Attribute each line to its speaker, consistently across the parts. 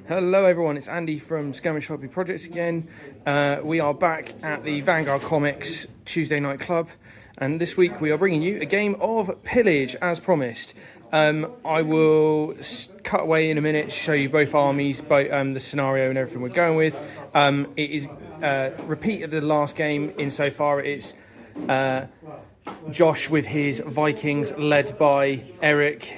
Speaker 1: Hello everyone, it's Andy from Skirmish Hobby Projects again. We are back at the Vanguard Comics Tuesday Night Club, and this week we are bringing you a game of Pillage as promised. I will cut away in a minute to show you both armies, the scenario and everything we're going with. It is repeat of the last game insofar it's Josh with his Vikings led by Erik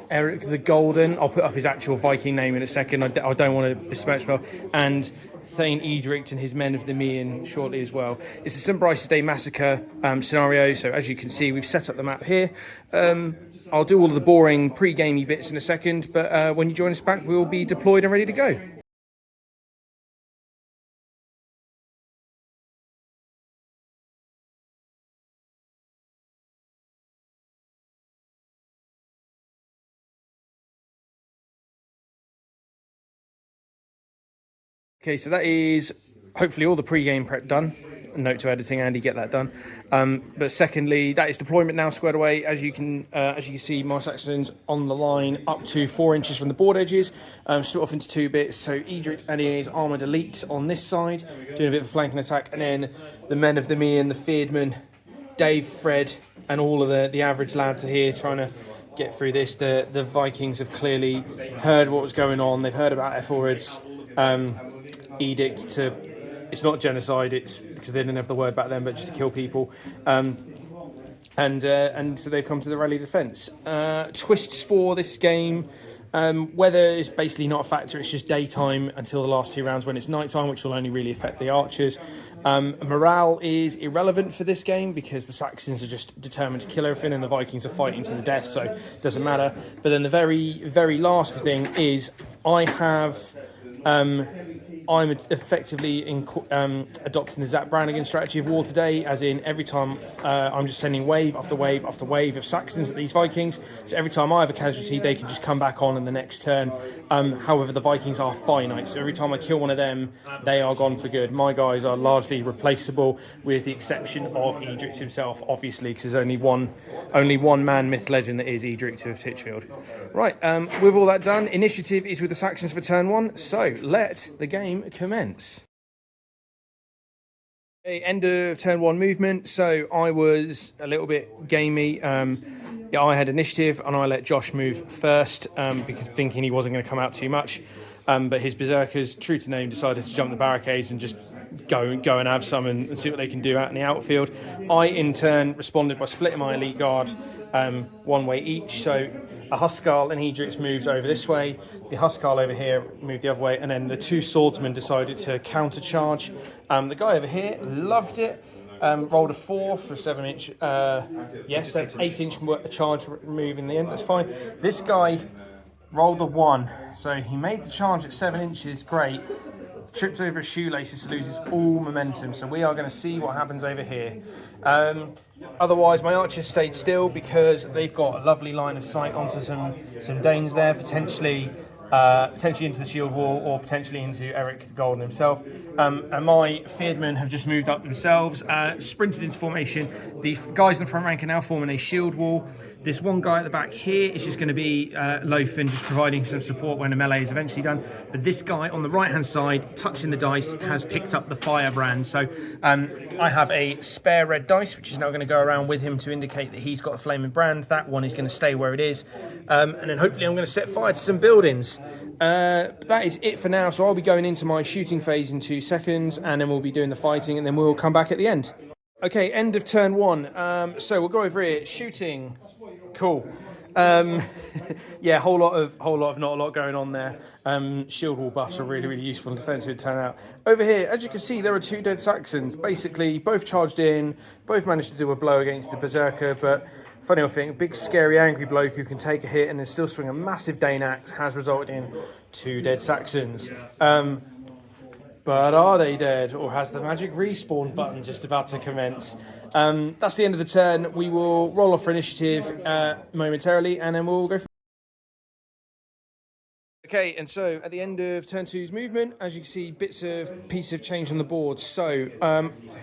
Speaker 1: the Golden. I'll put up his actual Viking name in a second. I don't want to besmirch well. And Thane Eadric and his men of the Meon shortly as well. It's the St. Brice's Day Massacre scenario. So as you can see, we've set up the map here. I'll do all of the boring pre-gamey bits in a second, but when you join us back, we'll be deployed and ready to go. Okay, so that is hopefully all the pre-game prep done. Note to editing, Andy, get that done. But secondly, that is deployment now squared away. As you can see, my Saxons on the line up to 4 inches from the board edges, split off into 2 bits. So Eadric and his armoured elite on this side, doing a bit of a flanking attack, and then the men of the Meon, the Fyrdmen, Dave, Fred, and all of the average lads are here trying to get through this. The Vikings have clearly heard what was going on. They've heard about Aethelred's edict to, it's not genocide, it's because they didn't have the word back then, but just to kill people, and so they've come to the rally defence. Twists for this game, weather is basically not a factor. It's just daytime until the last 2 rounds when it's nighttime, which will only really affect the archers. Morale is irrelevant for this game because the Saxons are just determined to kill everything and the Vikings are fighting to the death, so it doesn't matter. But then the very last thing is I'm effectively adopting the Zach Brannigan strategy of war today, as in every time I'm just sending wave after wave after wave of Saxons at these Vikings. So every time I have a casualty, they can just come back on in the next turn. However, the Vikings are finite, so every time I kill one of them, they are gone for good. My guys are largely replaceable, with the exception of Eadric himself, obviously, because there's only one man myth legend that is Eadric of Titchfield. Right, with all that done, initiative is with the Saxons for turn 1, so let the game commence. Okay, end of turn 1 movement. So I was a little bit gamey. I had initiative and I let Josh move first because thinking he wasn't going to come out too much. But his berserkers, true to name, decided to jump the barricades and just go and have some and see what they can do out in the outfield. I in turn responded by splitting my elite guard one way each. So a Huskarl and Eadric moved over this way, the Huskarl over here moved the other way, and then the 2 swordsmen decided to countercharge. The guy over here loved it, rolled a 4 for a 7-inch, yes, an 8-inch charge move in the end, that's fine. This guy rolled a 1, so he made the charge at 7 inches, great. Trips over his shoelaces, loses all momentum, so we are going to see what happens over here. Otherwise, my archers stayed still because they've got a lovely line of sight onto some Danes there, potentially into the shield wall or potentially into Erik the Golden himself. And my Fyrdmen have just moved up themselves, sprinted into formation. The guys in the front rank are now forming a shield wall. This one guy at the back here is just going to be loafing, just providing some support when the melee is eventually done. But this guy on the right-hand side, touching the dice, has picked up the firebrand. So I have a spare red dice, which is now going to go around with him to indicate that he's got a flaming brand. That one is going to stay where it is. And then hopefully I'm going to set fire to some buildings. That is it for now. So I'll be going into my shooting phase in 2 seconds, and then we'll be doing the fighting, and then we'll come back at the end. Okay, end of turn 1. So we'll go over here. Shooting. Cool. Yeah, whole lot of not a lot going on there. Shield wall buffs are really useful in defensive turnout. Over here, as you can see, there are 2 dead Saxons. Basically, both charged in, both managed to do a blow against the berserker, but funny thing, a big scary angry bloke who can take a hit and then still swing a massive Dane axe has resulted in 2 dead Saxons. But are they dead, or has the magic respawn button just about to commence? That's the end of the turn. We will roll off for initiative momentarily, and then we'll go for... Okay, and so at the end of turn 2's movement, as you can see, pieces have changed on the board. So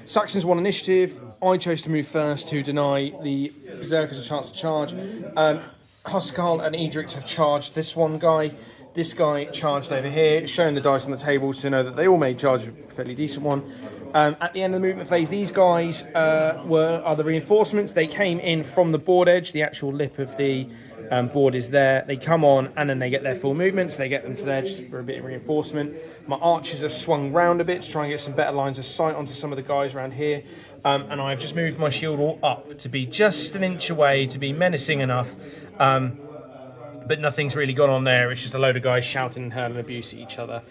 Speaker 1: Saxons won initiative. I chose to move first to deny the berserkers a chance to charge. Huskarl and Eadric have charged this one guy. This guy charged over here, showing the dice on the table to know that they all made charge, a fairly decent one. At the end of the movement phase, these guys are the reinforcements. They came in from the board edge. The actual lip of the board is there. They come on and then they get their full movements. They get them to there just for a bit of reinforcement. My archers have swung round a bit to try and get some better lines of sight onto some of the guys around here. And I've just moved my shield wall up to be just an inch away, to be menacing enough. But nothing's really gone on there. It's just a load of guys shouting and hurling abuse at each other.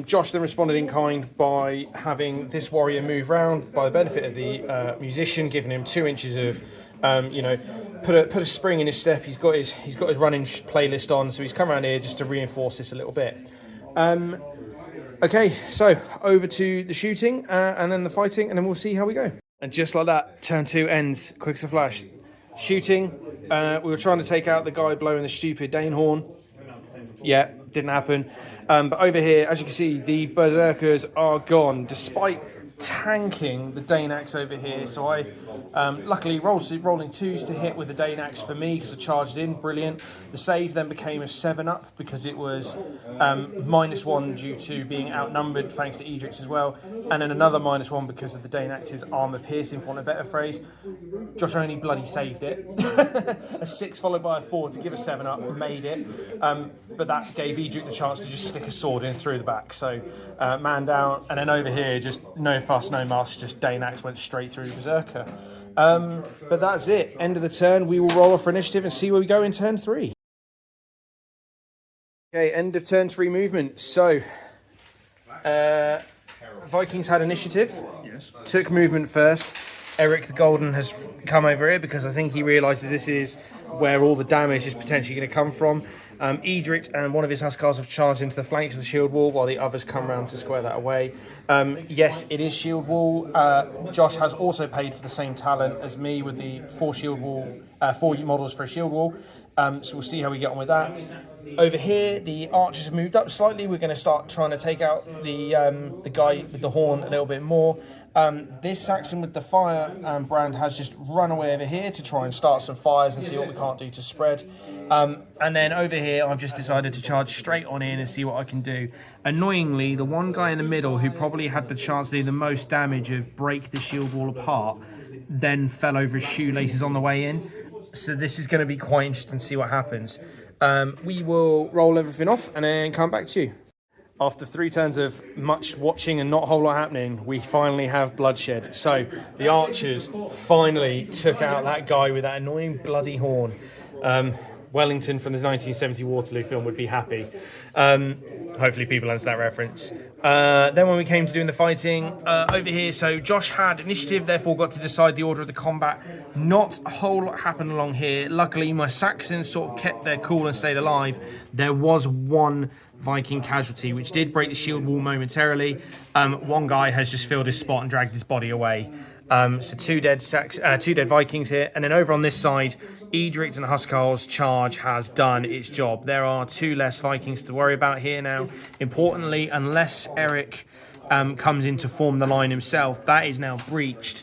Speaker 1: Josh then responded in kind by having this warrior move round by the benefit of the musician, giving him 2 inches of, put a spring in his step. He's got his running playlist on, so he's come around here just to reinforce this a little bit. Okay, so over to the shooting and then the fighting, and then we'll see how we go. And just like that, turn 2 ends, quick as a flash. Shooting, we were trying to take out the guy blowing the stupid Dane horn. Yeah, didn't happen. But over here, as you can see, the berserkers are gone, despite tanking the Dane axe over here. So I luckily rolling 2s to hit with the Dane axe for me because I charged in, brilliant. The save then became a 7-up because it was -1 due to being outnumbered thanks to Eadric as well, and then another -1 because of the Dane axe's armor piercing, for want of a better phrase. Josh only bloody saved it. A 6 followed by a 4 to give a 7-up, made it, but that gave Eadric the chance to just stick a sword in through the back. So man down, and then over here, just no fuss, no muss, just Dane axe went straight through berserker. But that's it. End of the turn. We will roll off for initiative and see where we go in turn 3. Okay, end of turn 3 movement. So, Vikings had initiative. Yes. Took movement first. Erik the Golden has come over here because I think he realises this is where all the damage is potentially going to come from. Eadric and one of his Huskars have charged into the flanks of the shield wall while the others come round to square that away. Yes, it is shield wall. Josh has also paid for the same talent as me with the 4 shield wall, 4 models for a shield wall. So we'll see how we get on with that. Over here, the archers have moved up slightly. We're going to start trying to take out the guy with the horn a little bit more. This Saxon with the fire brand has just run away over here to try and start some fires and see what we can't do to spread. And then over here, I've just decided to charge straight on in and see what I can do. Annoyingly, the one guy in the middle who probably had the chance to do the most damage of break the shield wall apart then fell over his shoelaces on the way in. So this is going to be quite interesting to see what happens. We will roll everything off and then come back to you. After 3 turns of much watching and not a whole lot happening, we finally have bloodshed. So the archers finally took out that guy with that annoying bloody horn. Wellington from the 1970 Waterloo film would be happy. Hopefully people understand that reference. Then when we came to doing the fighting, over here, so Josh had initiative, therefore got to decide the order of the combat. Not a whole lot happened along here. Luckily, my Saxons sort of kept their cool and stayed alive. There was one Viking casualty, which did break the shield wall momentarily. One guy has just filled his spot and dragged his body away. So two dead Vikings here. And then over on this side, Eadric and Huskarl's charge has done its job. There are 2 less Vikings to worry about here now. Importantly, unless Erik comes in to form the line himself, that is now breached,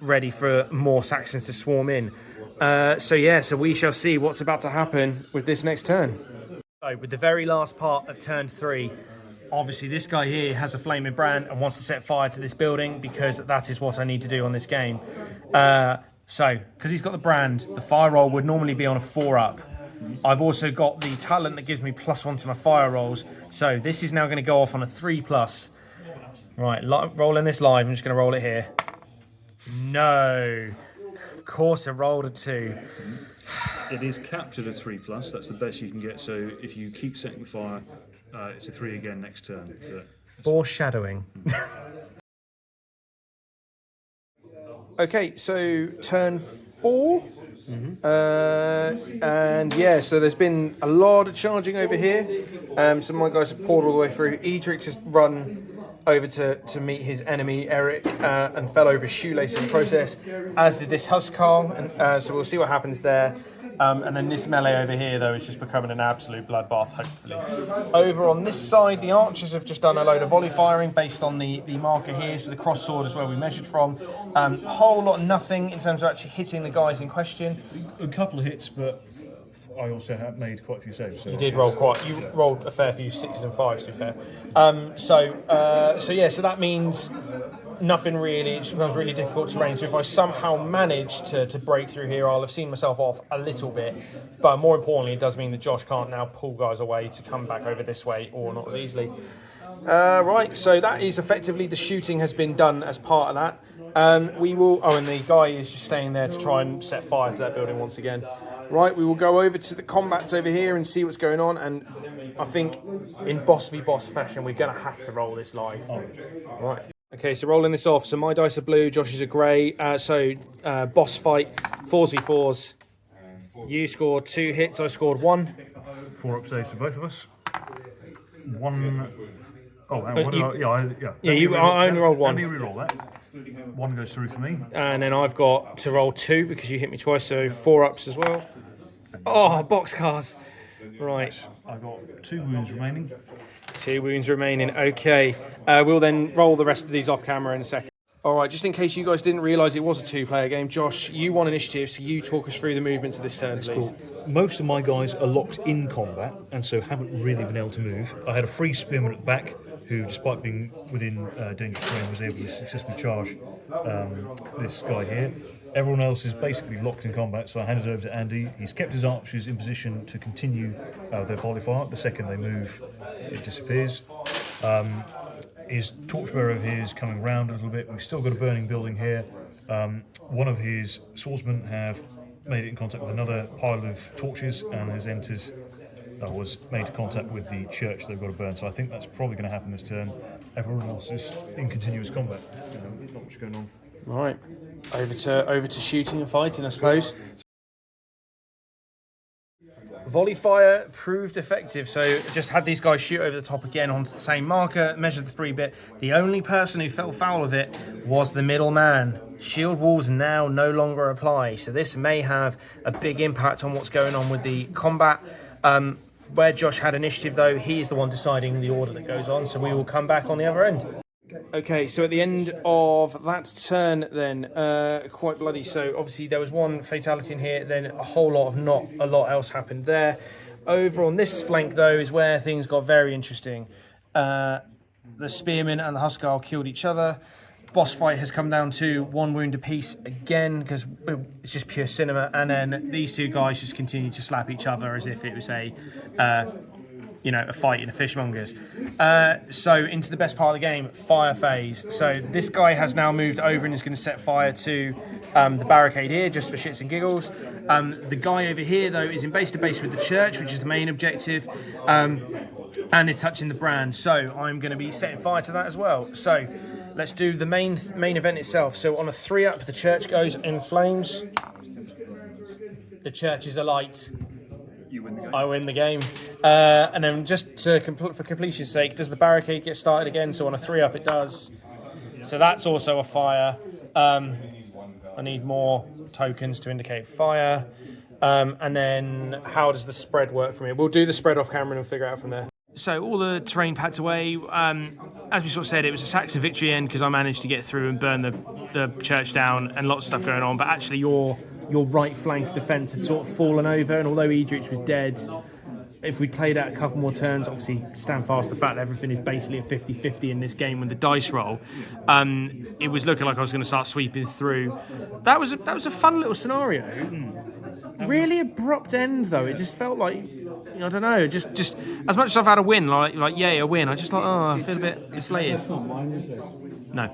Speaker 1: ready for more Saxons to swarm in. So we shall see what's about to happen with this next turn. So with the very last part of turn 3, obviously this guy here has a flaming brand and wants to set fire to this building because that is what I need to do on this game. So, because he's got the brand, the fire roll would normally be on a 4-up. I've also got the talent that gives me +1 to my fire rolls. So this is now going to go off on a 3+. Right, rolling this live, I'm just going to roll it here. No. Of course I rolled a 2.
Speaker 2: It is capped at a 3+, that's the best you can get. So if you keep setting fire, it's a 3 again next turn.
Speaker 1: Foreshadowing. Okay, so turn 4. And yeah, so there's been a lot of charging over here. Some of my guys have poured all the way through. Eadric has run over to meet his enemy Erik and fell over his shoelaces in the process, as did this Huskarl. And so we'll see what happens there. And then this melee over here, though, is just becoming an absolute bloodbath, hopefully. Over on this side, the archers have just done a load of volley firing based on the marker here. So the cross sword is where we measured from. Whole lot nothing in terms of actually hitting the guys in question.
Speaker 2: A couple of hits, but I also have made quite a few saves. So
Speaker 1: You did roll quite. You rolled a fair few 6s and 5s, to be fair. So that means nothing really. It just becomes really difficult terrain. So if I somehow manage to break through here, I'll have seen myself off a little bit. But more importantly, it does mean that Josh can't now pull guys away to come back over this way, or not as easily. Right, so that is effectively the shooting has been done as part of that. We will. Oh, and the guy is just staying there to try and set fire to that building once again. Right, we will go over to the combats over here and see what's going on. And I think in boss v boss fashion, we're going to have to roll this live. Right. Okay, so rolling this off. So my dice are blue, Josh's are grey. Boss fight, 4v4s. You scored 2 hits, I scored 1.
Speaker 2: 4 up saves for both of us. 1. Oh, and what
Speaker 1: I only rolled 1.
Speaker 2: Let me re-roll that. 1 goes through for me.
Speaker 1: And then I've got to roll 2 because you hit me twice, so 4 ups as well. Oh, boxcars. Right.
Speaker 2: I've got 2 wounds remaining.
Speaker 1: 2 wounds remaining. Okay. We'll then roll the rest of these off camera in a second. All right, just in case you guys didn't realise it was a 2-player game, Josh, you won initiative, so you talk us through the movements of this turn, please.
Speaker 2: Cool. Most of my guys are locked in combat, and so haven't really been able to move. I had a free spearman at the back, who, despite being within dangerous terrain, was able to successfully charge this guy here. Everyone else is basically locked in combat, so I handed it over to Andy. He's kept his archers in position to continue their volley fire. The second they move, it disappears. His torchbearer over here is coming round a little bit. We've still got a burning building here. One of his swordsmen have made it in contact with another pile of torches and has entered, was made contact with the church they've got to burn. So I think that's probably going to happen this turn. Everyone else is in continuous combat. Not much going on.
Speaker 1: Right, over to shooting and fighting, I suppose. Volley fire proved effective, so just had these guys shoot over the top again onto the same marker, measured the 3-bit. The only person who fell foul of it was the middle man. Shield walls now no longer apply, so this may have a big impact on what's going on with the combat. Where Josh had initiative, though, he's the one deciding the order that goes on, so we will come back on the other end. Okay, so at the end of that turn then, quite bloody, so obviously there was 1 fatality in here, then a whole lot of not a lot else happened there. Over on this flank, though, is where things got very interesting. The spearmen and the Huskarl killed each other. Boss fight has come down to 1 wound apiece again, because it's just pure cinema, and then these 2 guys just continue to slap each other as if it was a fight in a fishmonger's. So into the best part of the game, fire phase. So this guy has now moved over and is going to set fire to the barricade here, just for shits and giggles. The guy over here, though, is in base to base with the church, which is the main objective, and is touching the brand. So I'm going to be setting fire to that as well. So let's do the main event itself. So on a 3-up, the church goes in flames. The church is alight. I win the game. And then just for completion's sake, does the barricade get started again? So on a 3-up it does. So that's also a fire. I need more tokens to indicate fire. And then how does the spread work from here? We'll do the spread off camera and figure it out from there. So all the terrain packed away. As we sort of said, it was a Saxon victory end because I managed to get through and burn the church down and lots of stuff going on. But actually your right flank defence had sort of fallen over, and although Eadric was dead, if we played out a couple more turns, obviously stand fast the fact that everything is basically a 50-50 in this game with the dice roll, it was looking like I was going to start sweeping through. That was a fun little scenario. Really abrupt end though. It just felt like, I don't know, just as much as I've had a win, like yay, a win, I just like, I feel a bit deflated.
Speaker 3: That's not mine, is it?
Speaker 1: No.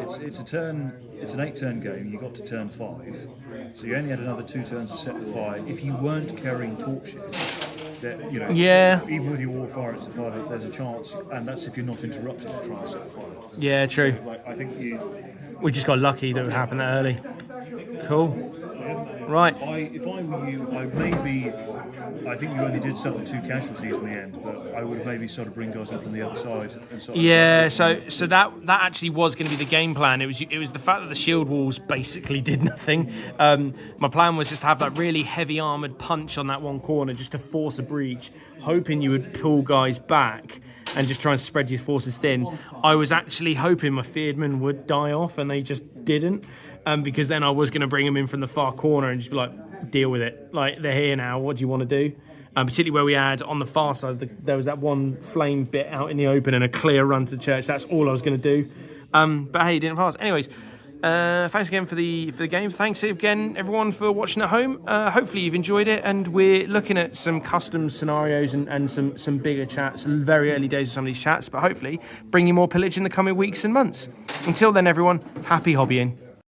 Speaker 2: It's a turn. It's an 8-turn game. You got to turn 5, so you only had another 2 turns to set the fire. If you weren't carrying torches, that
Speaker 1: Yeah.
Speaker 2: even with your war fire, it's a fire. There's a chance, and that's if you're not interrupted to try and set the fire.
Speaker 1: Yeah, true.
Speaker 2: So, I think
Speaker 1: We just got lucky that it happened that early. Cool. Right.
Speaker 2: If I were you, I think you only did suffer 2 casualties in the end, but I would maybe sort of bring guys in from the other side. And sort of
Speaker 1: so that actually was going to be the game plan. It was the fact that the shield walls basically did nothing. My plan was just to have that really heavy armoured punch on that one corner just to force a breach, hoping you would pull guys back and just try and spread your forces thin. I was actually hoping my Fyrdmen would die off, and they just didn't. because then I was going to bring them in from the far corner and just be like, deal with it. Like, they're here now. What do you want to do? Particularly where we had on the far side, there was that one flame bit out in the open and a clear run to the church. That's all I was going to do. But hey, it didn't pass. Anyways, thanks again for the game. Thanks again, everyone, for watching at home. Hopefully you've enjoyed it, and we're looking at some custom scenarios and some bigger chats. Very early days of some of these chats, but hopefully bring you more Pillage in the coming weeks and months. Until then, everyone, happy hobbying.